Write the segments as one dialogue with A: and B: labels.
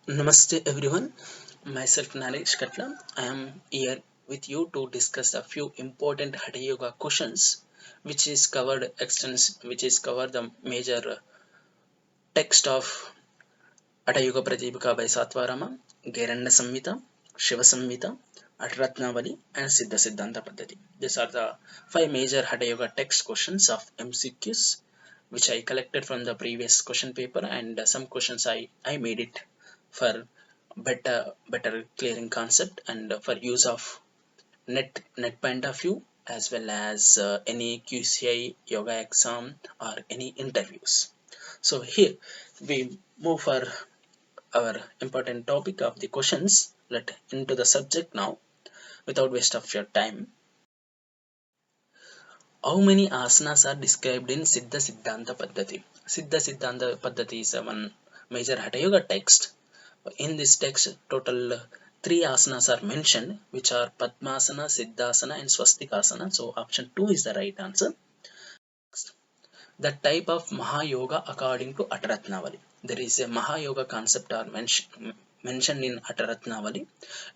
A: Namaste everyone, myself Naresh Katla. I am here with you to discuss a few important Hatha Yoga questions which is covered the major text of Hatha Yoga Pratipika by Satvarama, Geranda Samhita, Shiva Samhita, Atratnavali and Siddha Siddhanta Paddhati. These are the five major Hatha Yoga text questions of MCQs which I collected from the previous question paper, and some questions I made it for better clearing concept and for use of net point of view, as well as any QCI yoga exam or any interviews. So here we move for our important topic of the questions. Let into the subject now without waste of your time. How many asanas are described in Siddha Siddhanta Paddhati? Siddha Siddhanta Paddhati is one major Hatha Yoga text. In this text, total three asanas are mentioned, which are Padmasana, Siddhasana, and Swastikasana. So option 2 is the right answer. The type of Mahayoga according to Ataratnavali. There is a Mahayoga concept or mentioned in Ataratnavali.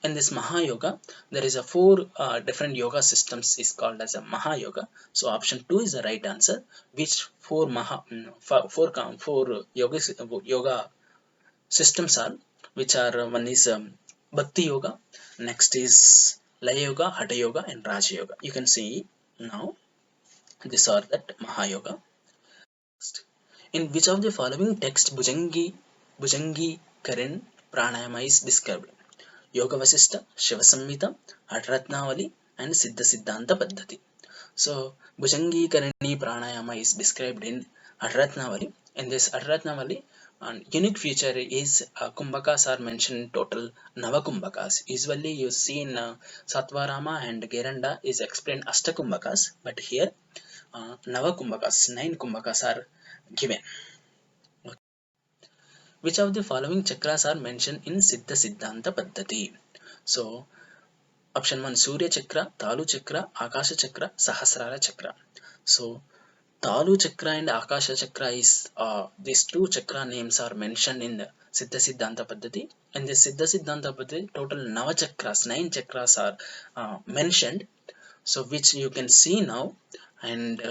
A: In this Mahayoga, there is a four different yoga systems is called as a Mahayoga. So option 2 is the right answer. Which four yoga systems are, which are one is Bhakti Yoga, next is Laya Yoga, Hatha Yoga, and Raja Yoga. You can see now these are that Mahayoga. In which of the following text Bhujangi Karan Pranayama is described? Yoga Vasista, Shiva Samhita, Hatratnavali, and Siddha Siddhanta Paddhati. So Bhujangi Karani Pranayama is described in Hatratnavali. In this Hatratnavali, and unique feature is Kumbhakas are mentioned in total Navakumbhakas. Usually you see in Satvarama and Geranda is explained Ashtakumbhakas, but here Navakumbhakas, 9 Kumbhakas are given. Which of the following chakras are mentioned in Siddha Siddhanta Paddhati? So option 1 Surya Chakra, Talu Chakra, Akasha Chakra, Sahasrara Chakra. So Talu Chakra and Akasha Chakra is these two chakra names are mentioned in the Siddha Siddhanta Paddhati. In the Siddha Siddhanta Paddhati, total Nava chakras, 9 chakras are mentioned. So which you can see now, and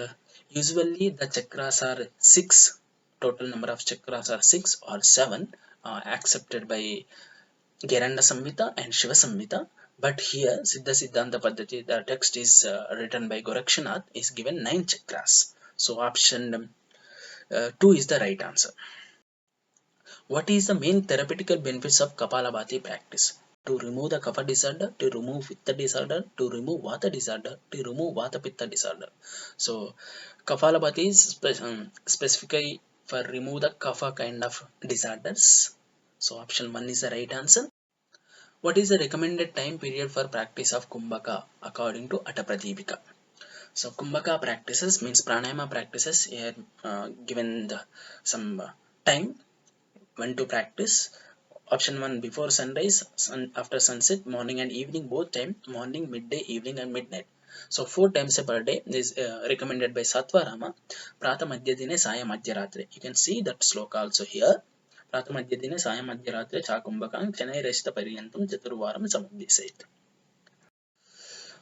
A: usually the chakras are six. Total number of chakras are 6 or 7, accepted by Geranda Samhita and Shiva Samhita. But here, Siddha Siddhanta Paddhati, the text is written by Gorakshanath, is given 9 chakras. So option 2 is the right answer. What is the main therapeutical benefits of Kapalabhati practice? To remove the Kapha disorder, to remove Pitta disorder, to remove Vata disorder, to remove Vata Pitta disorder. So Kapalabhati is specifically for remove the Kapha kind of disorders. So option 1 is the right answer. What is the recommended time period for practice of Kumbhaka according to Atapradipika? So Kumbhaka practices means pranayama practices here, given some time when to practice. Option 1 before sunrise, after sunset, morning and evening, both time, morning, midday, evening and midnight. So 4 times per day is recommended by Satvarama. Prata Madhya Dine Saya Madhya Ratre. You can see that sloka also here. Prata Madhya Dine Saya Madhya Ratre Chakumbhakang Chanai Reshta Pariyantam Chaturvaram Samudhisait.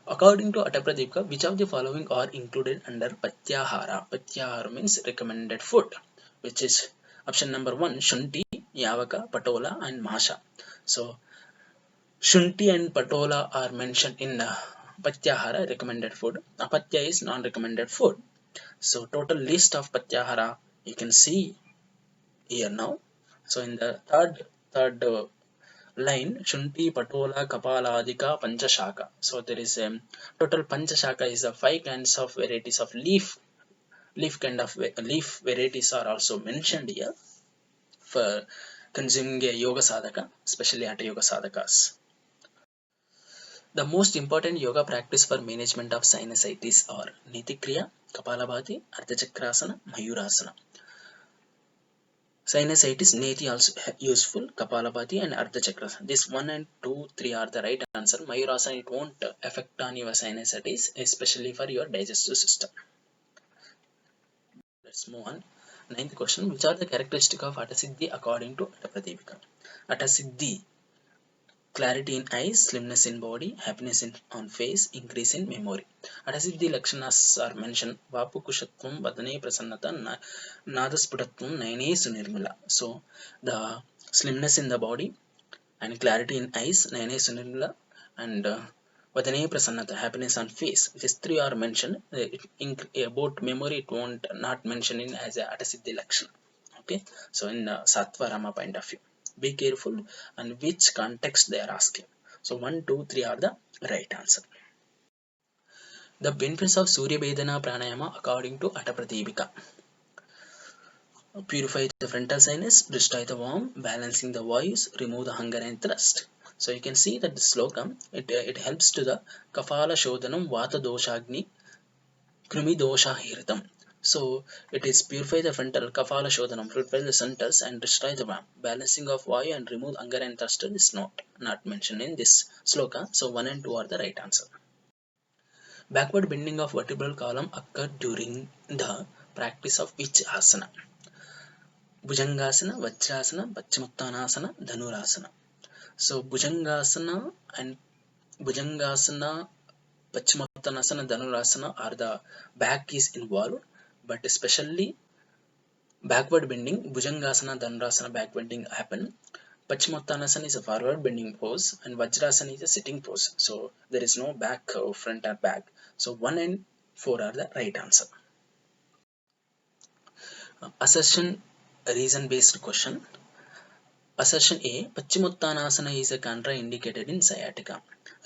A: According to Atapradipika, which of the following are included under Patyahara? Patyahara means recommended food, which is option number 1 Shunti, Yavaka, Patola, and Masha. So Shunti and Patola are mentioned in Patyahara recommended food. Apatya is non-recommended food. So total list of Patyahara you can see here now. So in the third line, Shunti, Patola, Kapaladika, Panchashaka. So there is total Panchashaka is the 5 kinds of varieties of leaf varieties are also mentioned here for consuming a yoga sadhaka, especially at yoga sadhakas. The most important yoga practice for management of sinusitis are Nitikriya, Kapalabhati, Ardhachakrasana, Mayurasana. Sinusitis, Neti also useful, Kapalabhati and Ardhachakrasana. This 1 and 2, 3 are the right answer. Mayurasana, it won't affect on your sinusitis, especially for your digestive system. Let's move on. Ninth question, which are the characteristics of Atasiddhi according to Atapradipika? Atasiddhi: clarity in eyes, slimness in body, happiness on face, increase in memory. Atasiddhi lakshanas are mentioned: Vapu kushatvam, vadane prasannata, nadasputatvam, nayane sunirmala. So the slimness in the body and clarity in eyes, nayane sunirmala, and vadane prasannata, happiness on face. These three are mentioned. About memory, it won't not mention in as a Atasiddhi lakshana. Okay, so in Satvarama point of view, be careful and which context they are asking. So 1, 2, 3 are the right answer. The benefits of Surya Vedana Pranayama according to Atapradipika: purify the frontal sinus, destroy the worm, balancing the voice, remove the hunger and thirst. So you can see that the sloka, it helps to the Kafala Shodhanam Vata Doshagni Krimi dosha hirtam. So it is purify the frontal kafala shodhanam, purify the centers and destroy the worm. Balancing of vayu and remove anger and thirst is not mentioned in this sloka. So 1 and 2 are the right answer. Backward bending of vertebral column occurred during the practice of which asana? Bhujangasana, Vajrasana, Paschimottanasana, Dhanurasana. So Bhujangasana and Bhujangasana, Paschimottanasana, Dhanurasana are the back is involved, but especially backward bending, Bhujangasana, Dhanurasana back bending happen. Paschimottanasana is a forward bending pose and Vajrasana is a sitting pose. So there is no back, front or back. So 1 and 4 are the right answer. Assertion reason based question. Assertion A, Paschimottanasana is a contraindicated in sciatica.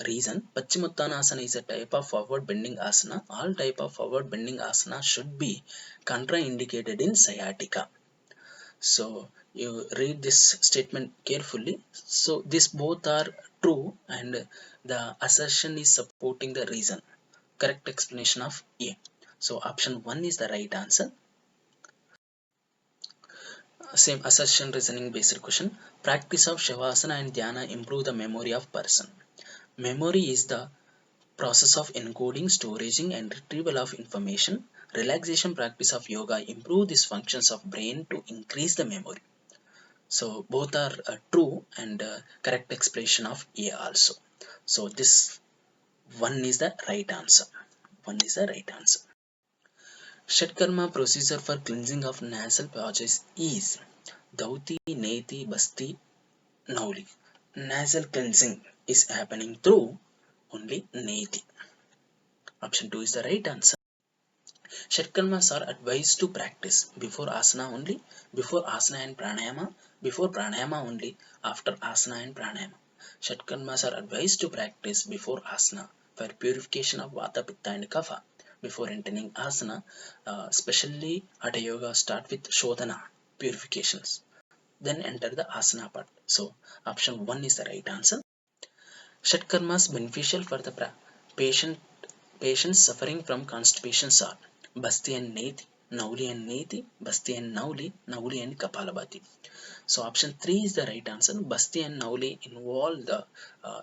A: Reason, Paschimottanasana is a type of forward bending asana. All type of forward bending asana should be contraindicated in sciatica. So you read this statement carefully. So these both are true and the assertion is supporting the reason. Correct explanation of A. So option 1 is the right answer. Same assertion reasoning based question. Practice of Shavasana and Dhyana improve the memory of person. Memory is the process of encoding, storing and retrieval of information. Relaxation practice of yoga improve these functions of brain to increase the memory. So both are true and correct explanation of A also. So this one is the right answer. One is the right answer. Shatkarma procedure for cleansing of nasal passages is Dauti, Neti, Basti, Nauli. Nasal cleansing is happening through only Neti. Option 2 is the right answer. Shatkarmas are advised to practice before asana only, before asana and pranayama, before pranayama only, after asana and pranayama. Shatkarmas are advised to practice before asana for purification of vata, pitta and kapha. Before entering asana, especially Hatha Yoga start with Shodhana, purifications. Then enter the asana part. So option 1 is the right answer. Shatkarmas beneficial for the patient patients suffering from constipation are Basti and Neti, Nauli and Neti, Basti and Nauli, Nauli and Kapalabhati. So option 3 is the right answer. Basti and Nauli involve the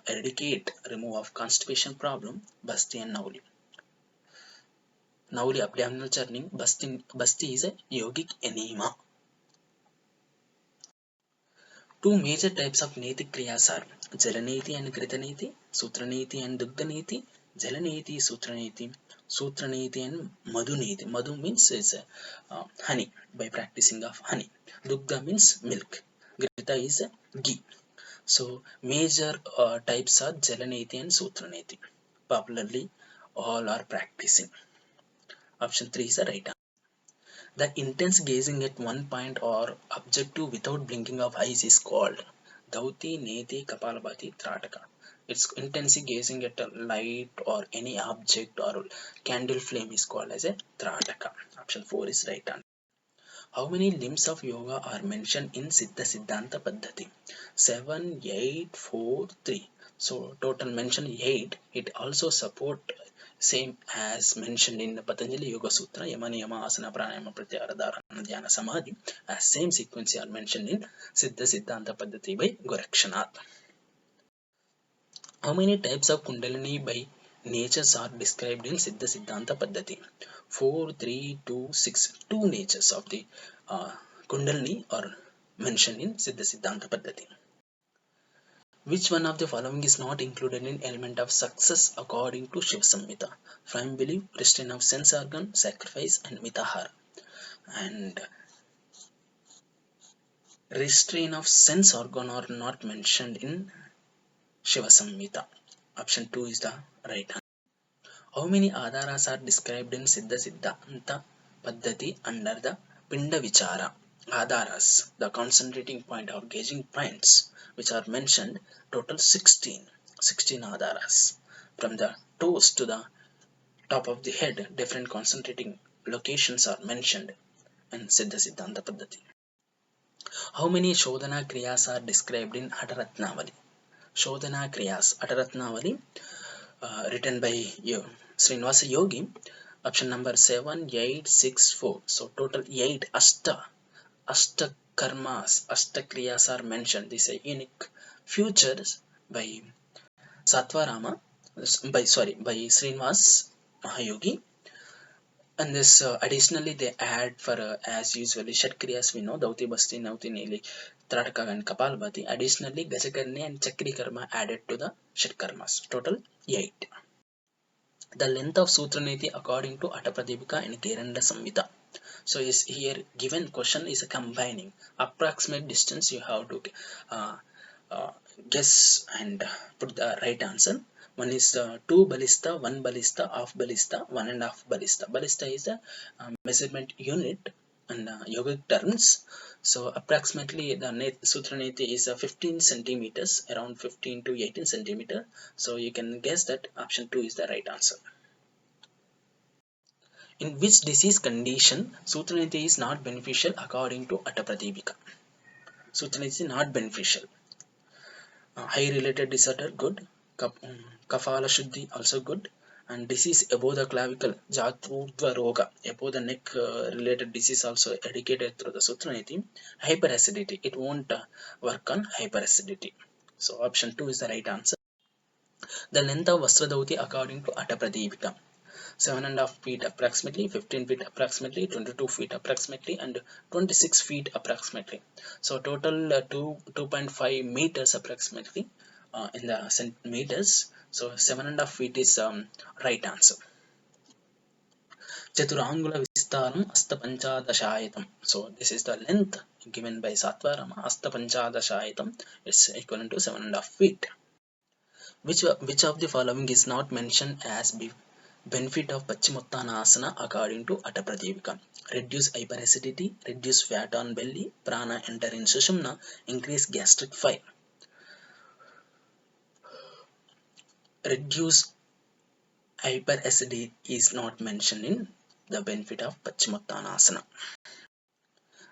A: eradicate, remove of constipation problem, Basti and Nauli. Nauli abdominal churning, Basti is a yogic enema. Two major types of Neti Kriyas are Jalaneti and Kritaneti, Sutraneti and Dugdhaneti, Jalaneti, Sutraneti and Madhuneti. Madhu means is honey, by practicing of honey. Dugdha means milk. Grita is ghee. So major types are Jalaneti and Sutraneti. Popularly all are practicing. Option 3 is the right answer. The intense gazing at one point or objective without blinking of eyes is called Dauti, Neti, Kapalabhati, Trataka. It's intense gazing at a light or any object or candle flame is called as a Trataka. Option 4 is right answer. How many limbs of yoga are mentioned in Siddha Siddhanta Paddhati? 7, 8, 4, 3. So total mention 8. It also support same as mentioned in the Patanjali Yoga Sutra, Yama Niyama Asana Pranayama Pratyahara Dharana Dhyana Samadhi, as same sequence are mentioned in Siddha Siddhanta Paddhati by Gorakshanath. How many types of Kundalini by natures are described in Siddha Siddhanta Paddhati? 4, 3, 2, 6. Two natures of the Kundalini are mentioned in Siddha Siddhanta Paddhati. Which one of the following is not included in element of success according to Shiva Samhita? Prime belief, restraint of sense organ, sacrifice, and mitahara. And restraint of sense organ are not mentioned in Shiva Samhita. Option 2 is the right answer. How many adharas are described in Siddha Siddhanta Paddhati under the Pinda Vichara? Adharas, the concentrating point or gauging points, which are mentioned, total 16. 16 adharas. From the toes to the top of the head, different concentrating locations are mentioned in Siddha Siddhanta Paddhati. How many Shodhana Kriyas are described in Ataratnavali? Shodhana Kriyas, Ataratnavali, written by Srinivasa Yogi. Option number 7, 8, 6, 4. So total 8 Ashta karmas, Ashta kriyas are mentioned. These are unique features by Satvarama, by Srinivas Mahayogi. And this additionally they add for as usually Shat kriyas we know Dauti Basti, Nauti Nili, Trataka and Kapalbhati. Additionally Gajakarni and Chakri karma added to the Shat karmas. Total 8. The length of Sutraniti according to Atapradipika and Keranda Samhita. So is here given question is a combining approximate distance you have to uh, uh, guess and put the right answer. One is 2 ballista, 1 ballista, half ballista, 1.5 ballista. Ballista is the measurement unit in yogic terms. So approximately the Sutraniti is 15 centimeters, around 15 to 18 centimeter. So you can guess that option 2 is the right answer. In which disease condition Sutraniti is not beneficial according to Atapradipika? Sutraniti is not beneficial. High related disorder, good. Kafala Shuddhi, also good. And disease above the clavicle, Jatrurdva Roga, above the neck related disease also indicated through the Sutraniti. Hyperacidity, it won't work on hyperacidity. So option 2 is the right answer. The length of Vastradauti according to Atapradipika. 7.5 feet approximately, 15 feet approximately, 22 feet approximately, and 26 feet approximately. So total 2.5 meters approximately in the centimeters. So 7.5 feet is right answer. Chaturangula Vistaram Astapanchadashayatam. So this is the length given by Satvarama. Astapanchadashayatam is equivalent to 7.5 feet. Which of the following is not mentioned as benefit of Paschimottanasana according to Atapradipika? Reduce hyperacidity, reduce fat on belly, prana enter in Sushumna, increase gastric fire. Reduce hyperacidity is not mentioned in the benefit of Paschimottanasana.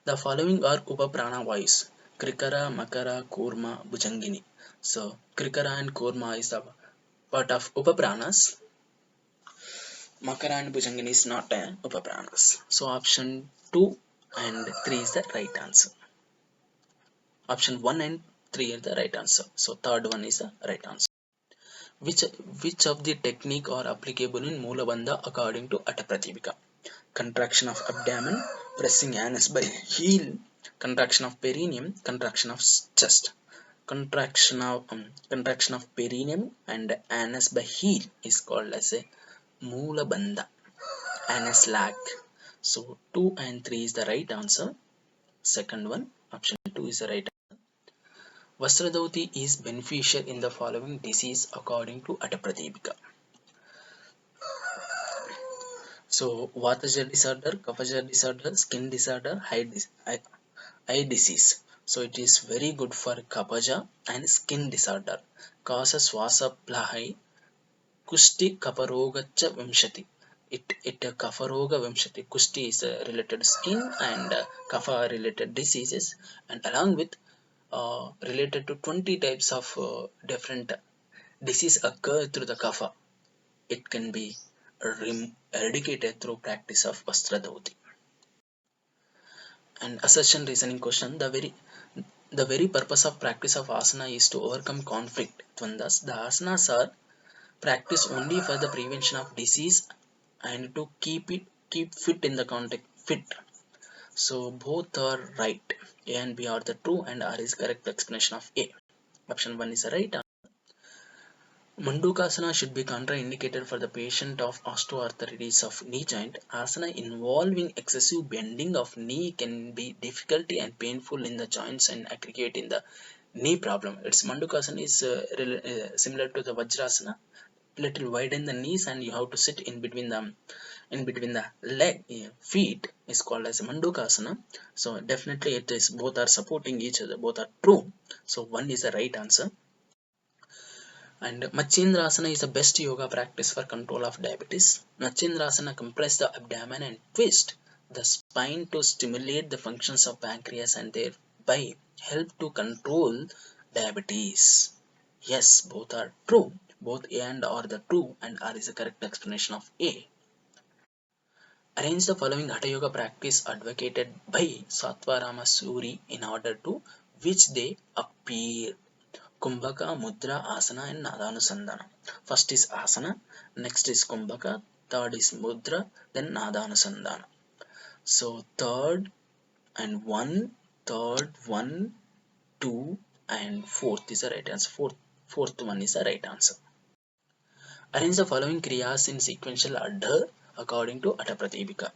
A: The following are Upaprana vayus: Krikara, Makara, Kurma, Bhujangini. So Krikara and Kurma is the part of Upapranas. Makara and Bhujangini is not Upapranas. So option 2 and 3 is the right answer. Option 1 and 3 are the right answer. So third one is the right answer. Which of the technique are applicable in Moolabandha according to Atapradipika? Contraction of abdomen, pressing anus by heel, contraction of perineum, contraction of chest. Contraction of perineum and anus by heel is called as a Moolabandha, anus lag. So 2 and 3 is the right answer. Second one, option 2 is the right answer. Vastradauti is beneficial in the following disease according to Atapradipika. So Vataja disorder, Kafaja disorder, skin disorder, eye disease. So it is very good for Kapaja and skin disorder. Causes Vasa Plahai, Kusti Kaparogacha Vimshati. It Kafaroga Vimshati. Kusti is related skin and Kafa related diseases, and along with related to 20 types of different disease occur through the Kafa. It can be eradicated through practice of Vastradauti. And assertion reasoning question: the very purpose of practice of asana is to overcome conflict. Dvandas. The asanas are practice only for the prevention of disease and to keep fit in the context fit. So both are right. A and B are the true and R is correct explanation of A. Option 1 is the right. Mandukasana should be contraindicated for the patient of osteoarthritis of knee joint. Asana involving excessive bending of knee can be difficult and painful in the joints and aggregate in the knee problem. Its Mandukasana is similar to the Vajrasana. Little widen the knees and you have to sit in between the leg feet is called as Mandukasana. So definitely it is both are supporting each other, both are true. So one is the right answer. And Machindrasana is the best yoga practice for control of diabetes. Machindrasana compress the abdomen and twist the spine to stimulate the functions of pancreas and thereby help to control diabetes. Yes, both are true. Both A and R are the true and R is the correct explanation of A. Arrange the following Hatha Yoga practice advocated by Satvarama Suri in order to which they appear. Kumbhaka, Mudra, Asana and Nadanusandana. First is Asana, next is Kumbhaka, third is Mudra, then Nadanusandana. So third one, two, and fourth is the right answer. Fourth one is the right answer. Arrange the following kriyas in sequential order according to Atapratipika.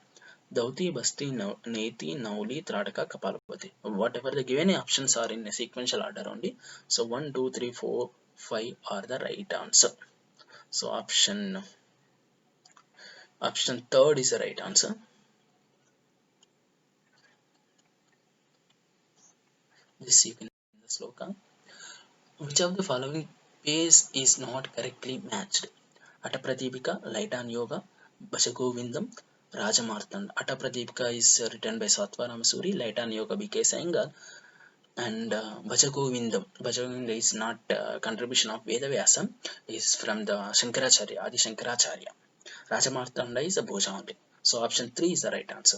A: Dauti, Basti, Neti, Nauli, Tradaka, Kapalapati. Whatever the given options are in a sequential order only. So 1, 2, 3, 4, 5 are the right answer. So option third is the right answer. This sequence in the sloka. Which of the following pace is not correctly matched? Atapratipika, Laitan Yoga, Bhajagovindam, Rajamartand. Atapratipika is written by Satvarama Suri, Laitan Yoga B.K. Sayangal, and Bhajagovinda is not contribution of Vedavyasa, is from the Shankaracharya, Adi Shankaracharya. Rajamartanda is a Bhoja only. So option 3 is the right answer.